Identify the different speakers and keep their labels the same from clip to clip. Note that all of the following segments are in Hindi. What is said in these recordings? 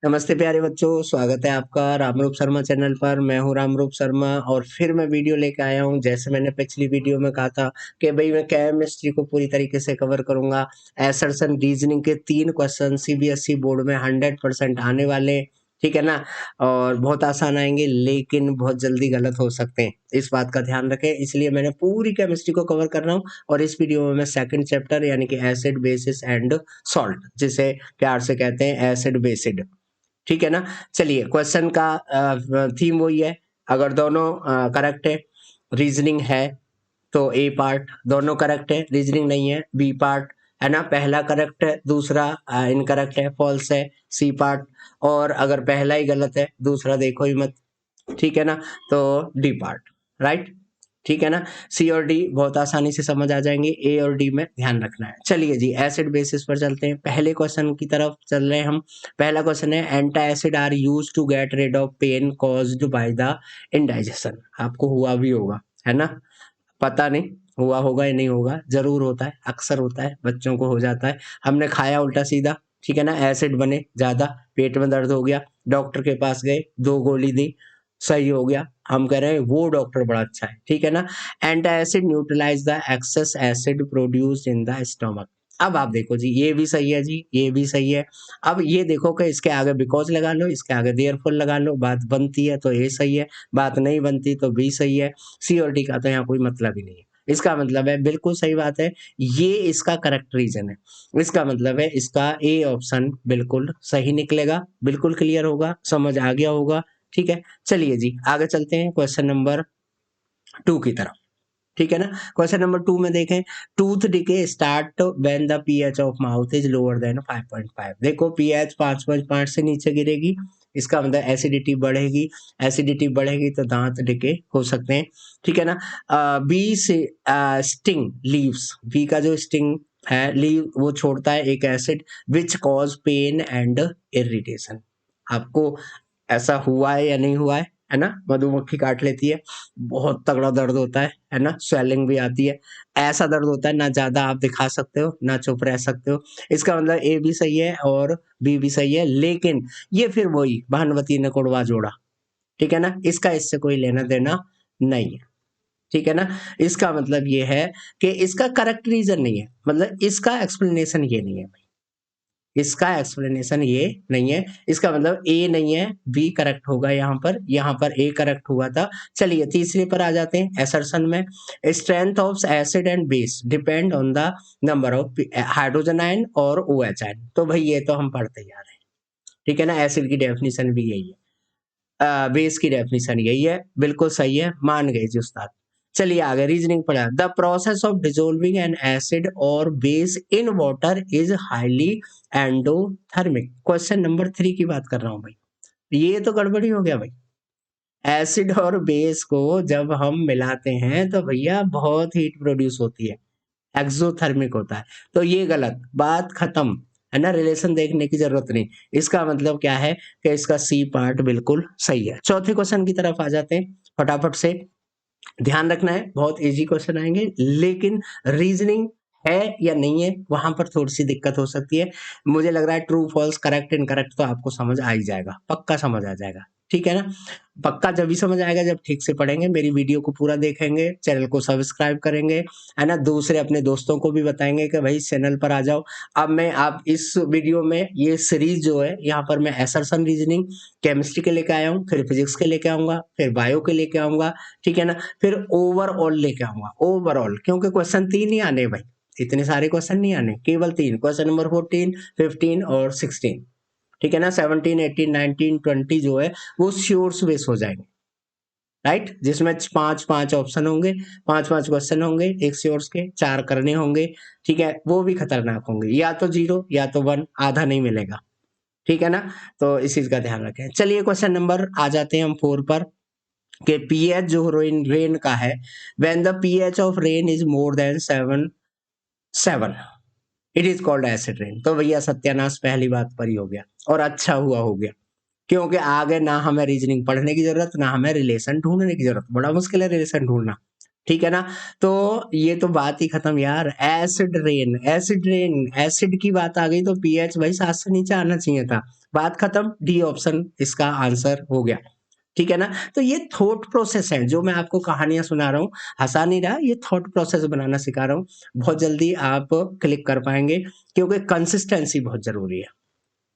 Speaker 1: नमस्ते प्यारे बच्चों, स्वागत है आपका रामरूप शर्मा चैनल पर। मैं हूं रामरूप शर्मा और फिर मैं वीडियो लेके आया हूं। जैसे मैंने पिछली वीडियो में कहा था कि भाई मैं केमिस्ट्री को पूरी तरीके से कवर करूंगा। असर्शन रीजनिंग के 3 क्वेश्चन सीबीएसई बोर्ड में 100% आने वाले, ठीक है ना। और बहुत आसान आएंगे लेकिन बहुत जल्दी गलत हो सकते हैं, इस बात का ध्यान रखें। इसलिए मैंने पूरी केमिस्ट्री को कवर कर रहा हूँ और इस वीडियो में मैं सेकंड चैप्टर यानी कि एसिड बेसिस एंड सॉल्ट, जिसे प्यार से कहते हैं एसिड बेसिड, ठीक है ना। चलिए, क्वेश्चन का थीम वही है। अगर दोनों करेक्ट है, रीजनिंग है, तो ए पार्ट। दोनों करेक्ट है, रीजनिंग नहीं है, बी पार्ट, है ना। पहला करेक्ट है, दूसरा इनकरेक्ट है, फॉल्स है, सी पार्ट। और अगर पहला ही गलत है, दूसरा देखो ही मत, ठीक है ना। तो डी पार्ट, राइट, ठीक है ना। सी और डी बहुत आसानी से समझ आ जाएंगे, ए और डी में ध्यान रखना है। चलिए जी, एसिड बेसिस पर चलते हैं। पहले क्वेश्चन की तरफ चल रहे हैं हम। पहला क्वेश्चन है, antacid are use to get rid of pain caused by the indigestion. आपको हुआ भी होगा, है ना। पता नहीं हुआ होगा या नहीं होगा, जरूर होता है, अक्सर होता है, बच्चों को हो जाता है। हमने खाया उल्टा सीधा, ठीक है ना, एसिड बने ज्यादा, पेट में दर्द हो गया, डॉक्टर के पास गए, 2 गोली दी, सही हो गया। हम कह रहे हैं वो डॉक्टर बड़ा अच्छा है, ठीक है ना। Anti acid neutralize the excess acid produced in the stomach. अब आप देखो जी, ये भी सही है जी, ये भी सही है। अब ये देखो कि इसके आगे बिकॉज लगा लो, इसके आगे देयरफॉर लगा लो, बात बनती है तो ये सही है, बात नहीं बनती तो बी सही है। सी और डी का तो यहाँ कोई मतलब ही नहीं है। इसका मतलब है बिल्कुल सही बात है, ये इसका करेक्ट रीजन है। इसका मतलब है इसका ए ऑप्शन बिल्कुल सही निकलेगा, बिल्कुल क्लियर होगा, समझ आ गया होगा, ठीक है। चलिए जी, आगे चलते हैं क्वेश्चन नंबर 2 की तरफ, ठीक है ना। क्वेश्चन नंबर 2 में देखें, tooth decay start when the pH of mouth is lower than 5.5। देखो, पीएच 5.5 से नीचे गिरेगी, इसका मतलब एसिडिटी बढ़ेगी। एसिडिटी बढ़ेगी तो दांत डिके हो सकते हैं, ठीक है ना। बी से स्टिंग लीव्स, बी का जो स्टिंग है, लीव, वो छोड़ता है एक acid which cause pain and irritation. आपको ऐसा हुआ है या नहीं हुआ है ना। मधुमक्खी काट लेती है, बहुत तगड़ा दर्द होता है ना, स्वेलिंग भी आती है। ऐसा दर्द होता है ना, ज्यादा आप दिखा सकते हो ना चुप रह सकते हो। इसका मतलब ए भी सही है और बी भी सही है, लेकिन ये फिर वही भानुमति ने कुड़वा जोड़ा, ठीक है ना। इसका इससे कोई लेना देना नहीं है, ठीक है ना। इसका मतलब ये है कि इसका करेक्ट रीजन नहीं है, मतलब इसका एक्सप्लेनेशन ये नहीं है, इसका एक्सप्लेनेशन ये नहीं है। इसका मतलब ए नहीं है, बी करेक्ट होगा यहाँ पर ए करेक्ट हुआ था। चलिए तीसरे पर आ जाते हैं, एसर्शन में, strength of acid and base depend on the number of hydrogen ion और ओ एच आयन। तो भाई ये तो हम पढ़ते जा रहे हैं, ठीक है ना। एसिड की डेफिनेशन भी यही है, बेस की डेफिनेशन यही है, बिल्कुल सही है, मान गए जी उस्ताद। चलिए आगे रीजनिंग पढ़ा, the process of dissolving an acid और base in water is highly endothermic. Question number 3 की बात कर रहा हूं भाई, ये तो गड़बड़ी हो गया भाई। एसिड और बेस को जब हम मिलाते हैं तो भैया बहुत हीट प्रोड्यूस होती है, एक्सोथर्मिक होता है। तो ये गलत, बात खत्म, है ना, रिलेशन देखने की जरूरत नहीं। इसका मतलब क्या है कि इसका सी पार्ट बिल्कुल सही है। चौथे क्वेश्चन की तरफ आ जाते हैं फटाफट से। ध्यान रखना है, बहुत इजी क्वेश्चन आएंगे, लेकिन रीजनिंग है या नहीं है वहां पर थोड़ी सी दिक्कत हो सकती है। मुझे लग रहा है ट्रू फॉल्स करेक्ट इनकरेक्ट तो आपको समझ आ ही जाएगा, पक्का समझ आ जाएगा, ठीक है ना। पक्का जब भी समझ आएगा जब ठीक से पढ़ेंगे, मेरी वीडियो को पूरा देखेंगे, चैनल को सब्सक्राइब करेंगे, है ना। दूसरे अपने दोस्तों को भी बताएंगे कि भाई इस चैनल पर आ जाओ। अब मैं आप इस वीडियो में ये सीरीज जो है, यहाँ पर मैं असर्शन रीजनिंग केमिस्ट्री के लेके आया हूँ, फिर फिजिक्स के लेके आऊंगा, फिर बायो के लेके आऊंगा, ठीक है ना। फिर ओवरऑल लेके आऊंगा, ओवरऑल, क्योंकि क्वेश्चन 3 ही आने भाई, इतने सारे क्वेश्चन नहीं आने, केवल 3 क्वेश्चन, नंबर 14, 15 और 16, ठीक है ना। 17, 18, 19, 20 जो है वो श्योर्स बेस हो जाएंगे, राइट, जिसमें 5-5 ऑप्शन होंगे, 5-5 क्वेश्चन होंगे, एक श्योर्स के 4 करने होंगे, ठीक है। वो भी खतरनाक होंगे, या तो 0 या तो 1, आधा नहीं मिलेगा, ठीक है ना। तो इस चीज का ध्यान रखें। चलिए क्वेश्चन नंबर आ जाते हैं हम 4 पर, कि पीएच जो रेन का है, when the pH of rain is more than 7 it is called acid rain. तो भैया सत्यानाश पहली बात पर ही हो गया, और अच्छा हुआ हो गया, क्योंकि आगे ना हमें रीजनिंग पढ़ने की जरूरत, ना हमें रिलेशन ढूंढने की जरूरत। बड़ा मुश्किल है रिलेशन ढूंढना, ठीक है ना। तो ये तो बात ही खत्म यार। Acid rain, acid rain, acid की बात आ गई तो पीएच भाई 7 से नीचे आना चाहिए था। बात खत्म, डी ऑप्शन इसका आंसर हो गया। ठीक है ना। तो ये थॉट प्रोसेस है जो मैं आपको कहानियां सुना रहा हूँ, हंसा नहीं रहा, ये थॉट प्रोसेस बनाना सिखा रहा हूँ। बहुत जल्दी आप क्लिक कर पाएंगे क्योंकि कंसिस्टेंसी बहुत जरूरी है।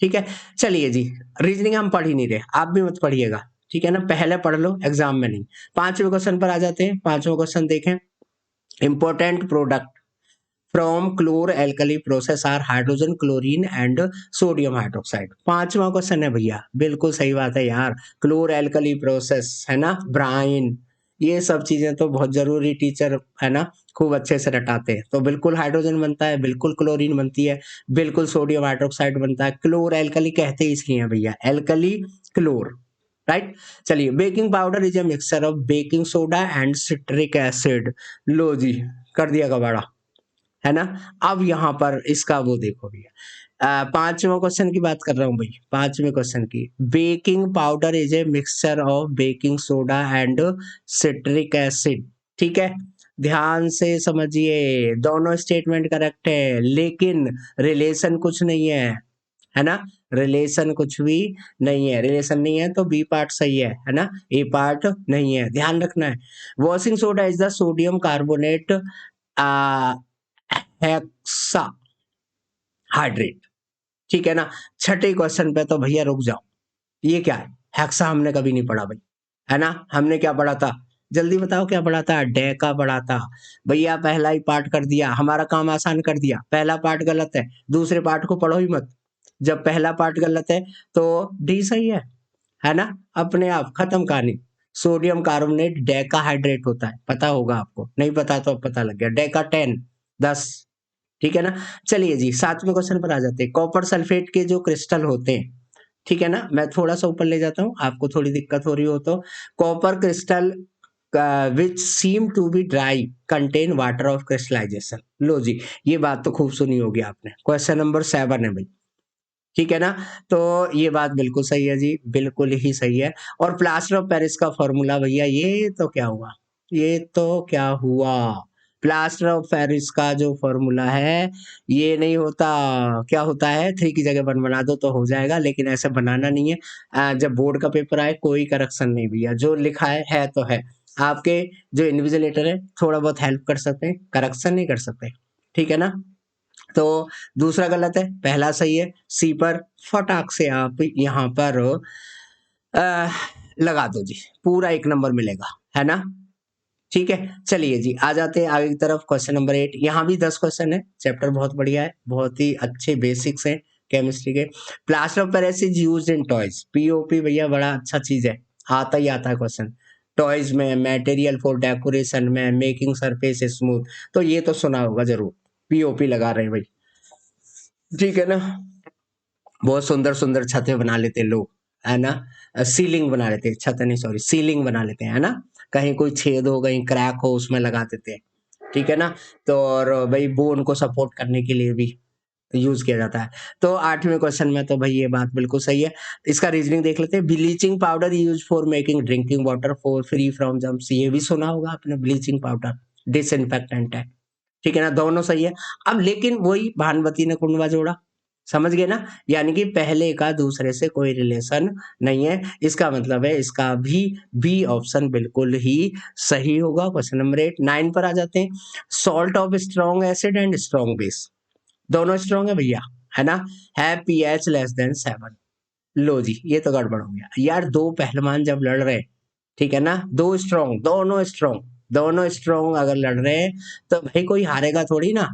Speaker 1: ठीक है, चलिए जी। रीजनिंग हम पढ़ ही नहीं रहे, आप भी मत पढ़िएगा। ठीक है ना, पहले पढ़ लो, एग्जाम में नहीं। पांचवें क्वेश्चन पर आ जाते हैं। पांचवें क्वेश्चन देखें। Important product from chlor alkali process are hydrogen chlorine and sodium hydroxide. पांचवा क्वेश्चन है भैया, बिल्कुल सही बात है यार। क्लोर एल्कली प्रोसेस है ना, ब्राइन, ये सब चीजें तो बहुत जरूरी, टीचर है ना खूब अच्छे से रटाते हैं। तो बिल्कुल हाइड्रोजन बनता है, बिल्कुल क्लोरीन बनती है, बिल्कुल सोडियम हाइड्रोक्साइड बनता है। क्लोर एल्कली कहते ही इसलिए हैं भैया, एल्कली क्लोर, राइट। चलिए, baking powder is a mixture of baking soda and citric acid. लो जी, कर दिया कबाड़ा, है ना। अब यहाँ पर इसका वो देखो भैया, पांचवा क्वेश्चन की बात कर रहा हूँ भाई, पांचवें क्वेश्चन की। Baking powder is a mixture of baking soda and citric acid. ठीक है, ध्यान से समझिए, दोनों स्टेटमेंट करेक्ट है, लेकिन रिलेशन कुछ नहीं है ना। रिलेशन कुछ भी नहीं है, रिलेशन नहीं है तो बी पार्ट सही है ना, ए पार्ट नहीं है, ध्यान रखना है। Washing soda is the sodium carbonate hexa hydrate. ठीक है ना। छठे क्वेश्चन पे तो भैया रुक जाओ, ये क्या है? हेक्सा हमने कभी नहीं पढ़ा भाई, है ना। हमने क्या पढ़ा था, जल्दी बताओ क्या पढ़ा था? डेका पढ़ा था भैया। पहला ही पार्ट कर दिया, हमारा काम आसान कर दिया। पहला पार्ट गलत है, दूसरे पार्ट को पढ़ो ही मत। जब पहला पार्ट गलत है तो डी सही है ना। अपने आप खत्म कहानी। सोडियम कार्बोनेट डेका हाइड्रेट होता है, पता होगा आपको, नहीं पता तो अब पता लग गया। डेका 10, 10। ठीक है ना। चलिए जी, सातवें क्वेश्चन पर आ जाते हैं। कॉपर सल्फेट के जो क्रिस्टल होते हैं, ठीक है ना, मैं थोड़ा सा ऊपर ले जाता हूँ, आपको थोड़ी दिक्कत हो रही हो तो। Copper crystal which seem to be dry contain water of crystallization. लो जी, ये बात तो खूब सुनी होगी आपने। क्वेश्चन नंबर 7 है भाई, ठीक है ना। तो ये बात बिल्कुल सही है जी, बिल्कुल ही सही है। और प्लास्टर ऑफ पेरिस का फॉर्मूला भैया, ये तो क्या हुआ, ये तो क्या हुआ। प्लास्टर ऑफ पेरिस का जो फॉर्मूला है, ये नहीं होता। क्या होता है, 3 की जगह 1 बना दो तो हो जाएगा, लेकिन ऐसे बनाना नहीं है। जब बोर्ड का पेपर आए, कोई करेक्शन नहीं भैया, जो लिखा है तो है। आपके जो इन्विजिलेटर है थोड़ा बहुत हेल्प कर सकते हैं, करेक्शन नहीं कर सकते। ठीक है ना। तो दूसरा गलत है, पहला सही है। सी पर फटाक से आप यहाँ पर अ, लगा दो जी, पूरा 1 नंबर मिलेगा, है ना। ठीक है, चलिए जी, आ जाते हैं आगे की तरफ। क्वेश्चन नंबर 8, यहाँ भी 10 क्वेश्चन है। चैप्टर बहुत बढ़िया है, बहुत ही अच्छे बेसिक्स हैं केमिस्ट्री के। Plaster of Paris is used in toys. POP भैया बड़ा अच्छा चीज है, आता ही आता है क्वेश्चन। टॉयज में, मटेरियल फॉर डेकोरेशन में, मेकिंग सरफेस स्मूथ, तो ये तो सुना होगा जरूर। पीओपी लगा रहे हैं भाई, ठीक है ना। बहुत सुंदर सुंदर छतें बना लेते हैं लोग, है ना। सीलिंग बना लेते हैं, छत नहीं सॉरी, सीलिंग बना लेते हैं, है ना। कहीं कोई छेद हो, कहीं क्रैक हो, उसमें लगा देते हैं। ठीक है ना। तो और भाई बोन को सपोर्ट करने के लिए भी यूज किया जाता है। तो 8वें क्वेश्चन में तो भाई ये बात बिल्कुल सही है। इसका रीजनिंग देख लेते हैं। Bleaching powder use for making drinking water for free from germs. ये भी सुना होगा आपने, ब्लीचिंग पाउडर डिसइंफेक्टेंट है। ठीक है ना, दोनों सही है। अब लेकिन वही भानुमति ने कुंडवा जोड़ा, समझ गए ना। यानी कि पहले का दूसरे से कोई रिलेशन नहीं है, इसका मतलब है इसका भी बी ऑप्शन बिल्कुल ही सही होगा। क्वेश्चन नंबर 8, 9 पर आ जाते हैं। Salt of strong acid and strong base, दोनों स्ट्रॉन्ग है भैया, है ना। है पीएच लेस देन 7। लो जी, ये तो गड़बड़ हो गया यार। दो पहलवान जब लड़ रहे, ठीक है ना, दो स्ट्रॉन्ग, दोनों स्ट्रॉन्ग, दोनों स्ट्रॉन्ग अगर लड़ रहे हैं तो भाई कोई हारेगा थोड़ी ना,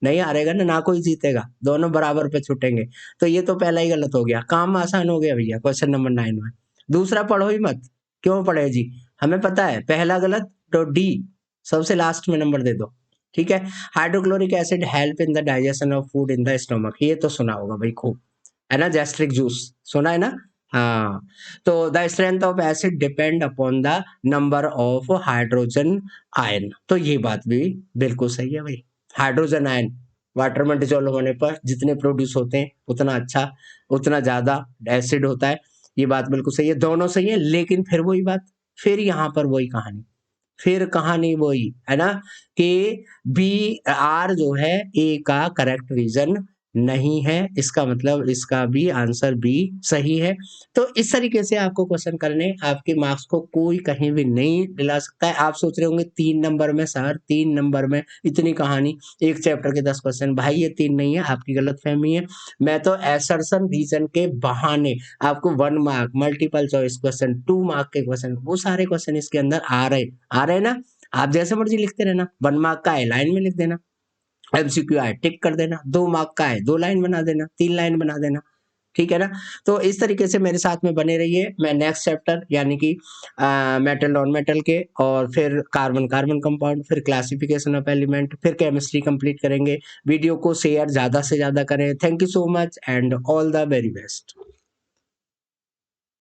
Speaker 1: नहीं हारेगा ना, ना कोई जीतेगा, दोनों बराबर पे छुटेंगे। तो ये तो पहला ही गलत हो गया, काम आसान हो गया भैया क्वेश्चन नंबर 9 में। दूसरा पढ़ो ही मत, क्यों पढ़े जी, हमें पता है पहला गलत, तो डी सबसे लास्ट में नंबर दे दो। ठीक है। Hydrochloric acid help in the digestion of food in the stomach, ये तो सुना होगा भाई खूब, है ना। गैस्ट्रिक जूस सुना है ना। हाँ। तो the strength of acid depend upon the number of hydrogen ion, तो ये बात भी बिल्कुल सही है भाई। हाइड्रोजन आयन वाटर में डिजोल्व होने पर जितने प्रोड्यूस होते हैं उतना अच्छा, उतना ज्यादा एसिड होता है। ये बात बिल्कुल सही है, दोनों सही है, लेकिन फिर वही बात, फिर यहाँ पर वही कहानी, फिर कहानी वही है ना कि बी आर जो है ए का करेक्ट रीजन नहीं है, इसका मतलब इसका भी आंसर बी सही है। तो इस तरीके से आपको क्वेश्चन करने, आपके मार्क्स को कोई कहीं भी नहीं दिला सकता है। आप सोच रहे होंगे 3 नंबर में सर, 3 नंबर में इतनी कहानी, एक चैप्टर के 10 क्वेश्चन, भाई ये 3 नहीं है, आपकी गलतफहमी है। मैं तो असर्शन रीजन के बहाने आपको 1 mark, multiple choice question, 2 mark के क्वेश्चन, वो सारे क्वेश्चन इसके अंदर आ रहे हैं ना। आप जैसे मर्जी लिखते रहना, 1 मार्क का है लाइन में लिख देना, एमसीक्यू है टिक कर देना, 2 मार्क का है 2 लाइन बना देना, 3 लाइन बना देना, ठीक है ना। तो इस तरीके से मेरे साथ में बने रहिए। मैं नेक्स्ट चैप्टर यानी कि मेटल नॉन मेटल के, और फिर कार्बन कार्बन कंपाउंड, फिर क्लासिफिकेशन ऑफ एलिमेंट, फिर केमिस्ट्री कंप्लीट करेंगे। वीडियो को शेयर ज्यादा से ज्यादा करें। Thank you so much and all the very best.